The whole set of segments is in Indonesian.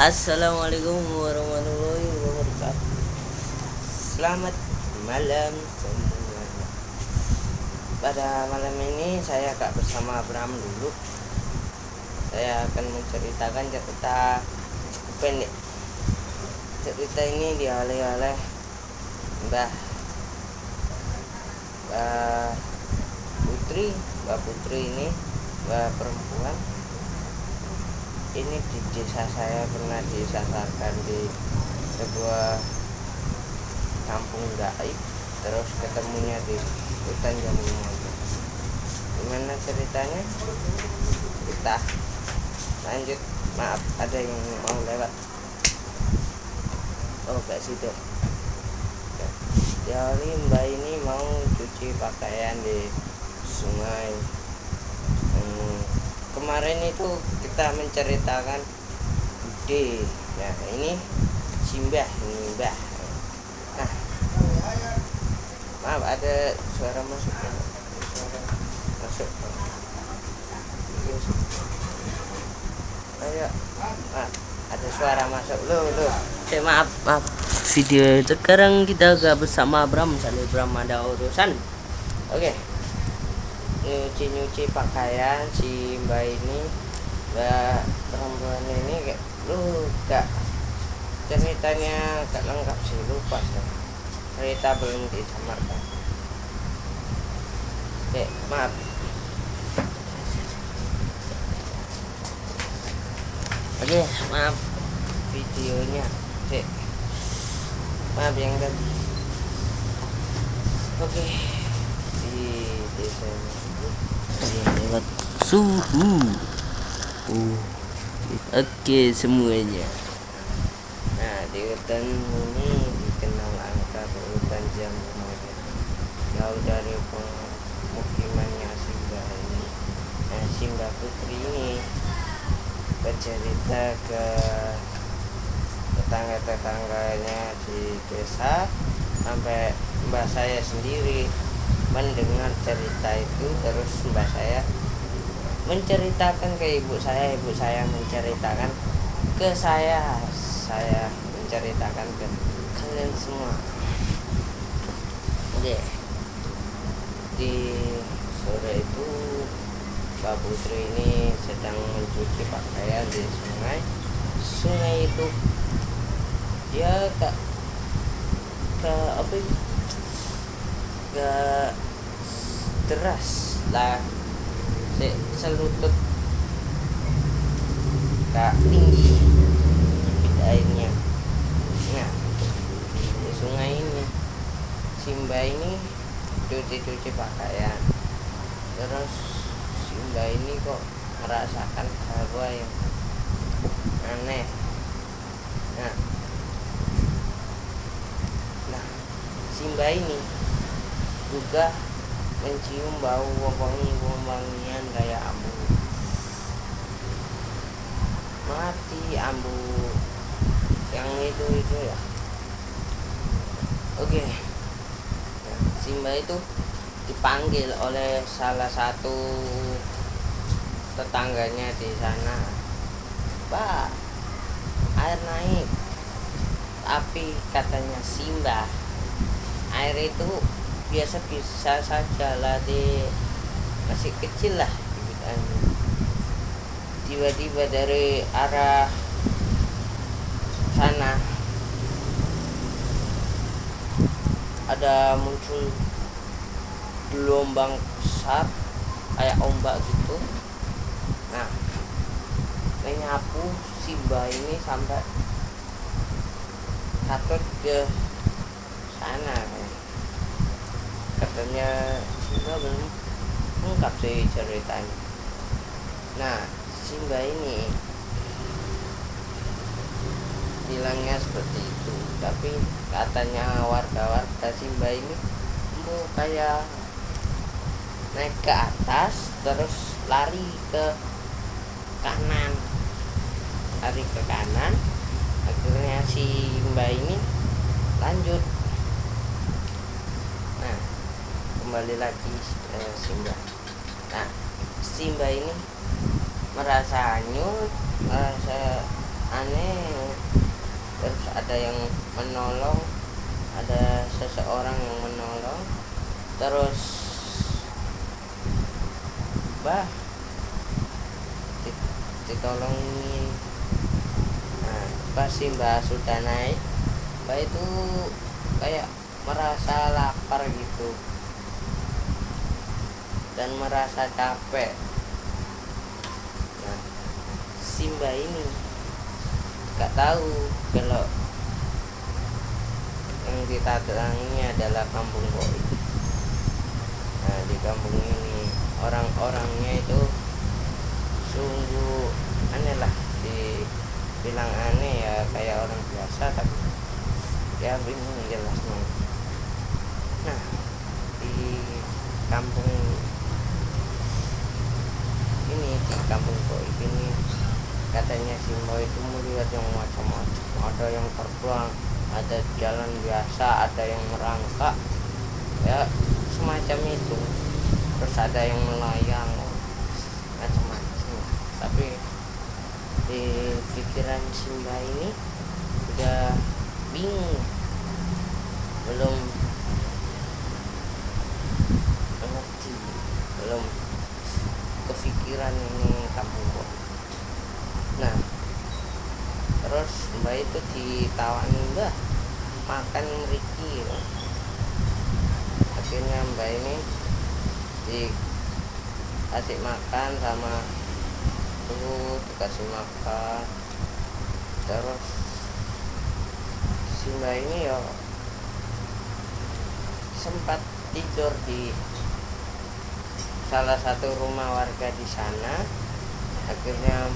Assalamualaikum warahmatullahi wabarakatuh. Selamat malam semuanya. Pada malam ini saya agak bersama Abraham dulu. Saya akan menceritakan cerita pendek. Cerita ini dialih oleh Mbah Putri ini Mbah perempuan. Ini di desa saya pernah disasarkan di sebuah kampung gaib, terus ketemunya di hutan jambu mangga. Gimana ceritanya? Kita lanjut. Maaf, ada yang mau lewat. Oh, gak situ. Jadi mbak ini mau cuci pakaian di sungai. Kemarin itu kita menceritakan ide. Nah, ini Simbah, ini Mbah. Nah, maaf ada suara masuk. Ayo, ada suara masuk. Loh. Maaf. Video sekarang kita gak bersama Abraham, ada urusan. Oke. Nyuci pakaian si mbak ini, mbak perempuan ini kayak gak ceritanya gak lengkap sih, lupa sih. Cerita belum disamarkan. Oke, maaf. Oke, maaf videonya. Maaf yang tadi. Oke, di desa lewat suhu. Oke semuanya. Nah, di hutan ini dikenal angka hutan jambu mangga, jauh dari pemukimannya Simbah ini. Nah, Simbah Putri ini bercerita ke tetangga-tetangganya di desa, sampai mbak saya sendiri mendengar cerita itu. Terus mbak saya menceritakan ke ibu saya menceritakan ke saya menceritakan ke kalian semua. Oke. Di sore itu Mbak Putri ini sedang mencuci pakaian di sungai itu. Dia gak deras lah, selutut, gak tinggi airnya. Nah, di sungai ini Simba ini cuci pakaian, terus Simba ini kok merasakan hawa yang aneh. Nah, Simba ini juga mencium bau wangian kayak ambu mati, ambu yang itu ya. Oke. Nah, Simba itu dipanggil oleh salah satu tetangganya di sana. Pak, air naik. Tapi katanya Simba, air itu biasa saja lah, masih kecil lah. Tiba-tiba dari arah sana ada muncul gelombang besar kayak ombak gitu. Nah, menyapu Simba ini sampai takut ke sana. Katanya Simba belum lengkap sih ceritanya. Nah, Simba ini bilangnya seperti itu, tapi katanya warga Simba ini kayak naik ke atas terus lari ke kanan. Akhirnya si Simba ini lanjut. Nah, kembali lagi Simba. Nah, Simba ini merasa hanyut, merasa aneh, terus ada yang menolong, ada seseorang yang menolong, terus Mbah ditolongin. Nah pas si Mbah sudah naik, Mbah itu kayak merasa lapar gitu dan merasa capek. Nah si Mbah ini gak tahu kalau yang ditatangi adalah kampung Koi. Nah di kampung ini orang-orangnya itu sungguh aneh lah, dibilang aneh ya kayak orang biasa, tapi ya bingung jelasnya. Nah di kampung ini, di kampung Koi ini katanya si Mbak itu melihat yang macam-macam, ada yang terbang, ada jalan biasa, ada yang merangkak ya semacam itu, terus ada yang melayang macam-macam. Tapi di pikiran si Mbak ini udah bingung, belum mengerti, belum kepikiran ini kampung Koi. Nah terus Mbak itu ditawani, Mbak makan mriki. Akhirnya Mbak ini dikasih makan sama tuh, dikasih makan. Terus si Mbak ini ya sempat tidur di salah satu rumah warga di sana. Akhirnya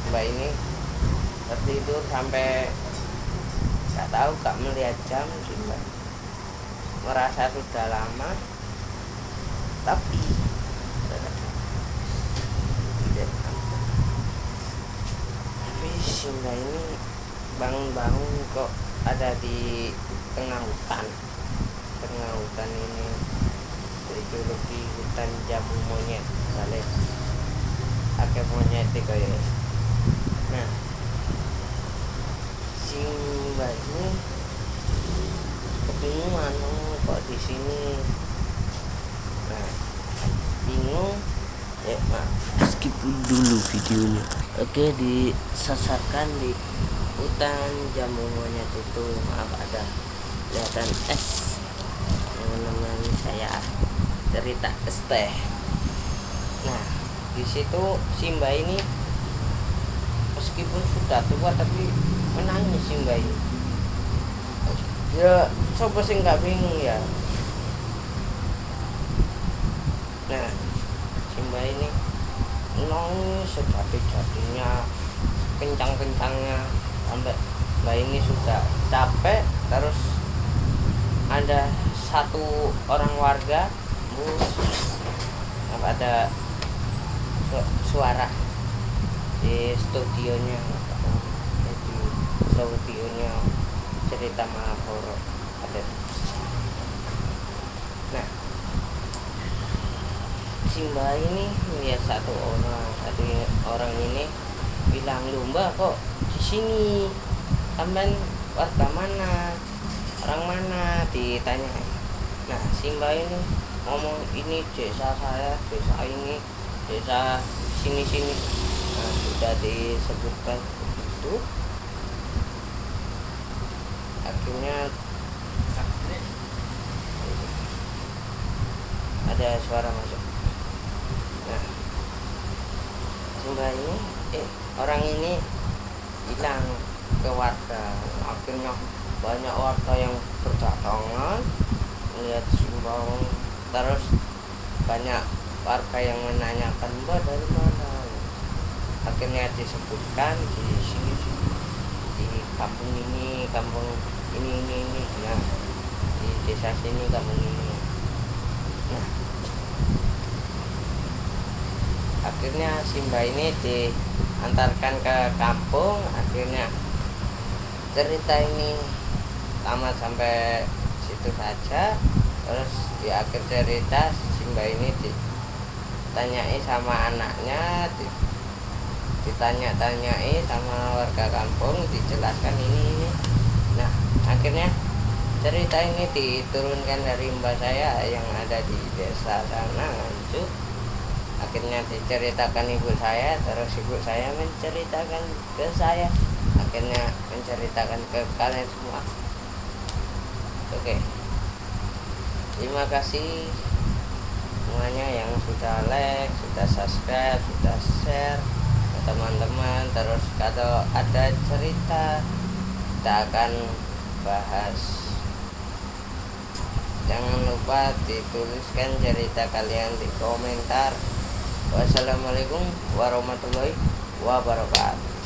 Mbak ini tertidur sampai gak tahu, gak melihat jam sih Mbak, merasa sudah lama. Tapi si Mbak ini bangun-bangun kok ada di tengah hutan. Tengah hutan ini dijuluki hutan jamu monyet, balik akeh monyet kayak. Nah si Mbak ini kebingungan, kok di sini. Nah bingung ya, skip dulu videonya. Oke, disasarkan di hutan jamu monyet itu, maaf ada kelihatan es menemani saya cerita es teh. Nah di situ si Mbak ini meskipun sudah tua tapi menangis si Mbak ini. Ya sopo sing gak bingung ya. Nah si Mbak ini nangis sejati-jatinya, kencang-kencangnya, sampai Mbak ini sudah capek. Terus ada satu orang warga, ada suara di studionya, cerita Malboro ada. Nah si Mbak ini melihat satu orang ini bilang, "Mbak kok di sini, sampean warga mana, orang mana?" ditanya. Nah si Mbak ini ngomong, "Ini desa saya, desa ini, desa sini-sini." Nah sudah disebutkan itu, akhirnya ada suara masuk. Nah Mbak ini orang ini bilang ke warga. Akhirnya banyak warga yang berdatangan melihat Simbang. Terus banyak warga yang menanyakan, "Mbak dari mana?" Akhirnya disebutkan di sini, di kampung ini, kampung ini. Nah di desa sini, kampung ini. Nah akhirnya si Mbak ini diantarkan ke kampung. Akhirnya cerita ini tamat sampai situ saja. Terus di akhir cerita si Mbak ini ditanyai sama anaknya, ditanya-tanyai sama warga kampung, dijelaskan ini. Nah, akhirnya cerita ini diturunkan dari mbak saya yang ada di desa sana, Nganjuk. Akhirnya diceritakan ibu saya, terus ibu saya menceritakan ke saya, akhirnya menceritakan ke kalian semua. Oke, terima kasih semuanya yang sudah like, sudah subscribe, sudah share ke teman-teman. Terus kalau ada cerita kita akan bahas. Jangan lupa dituliskan cerita kalian di komentar. Wassalamualaikum warahmatullahi wabarakatuh.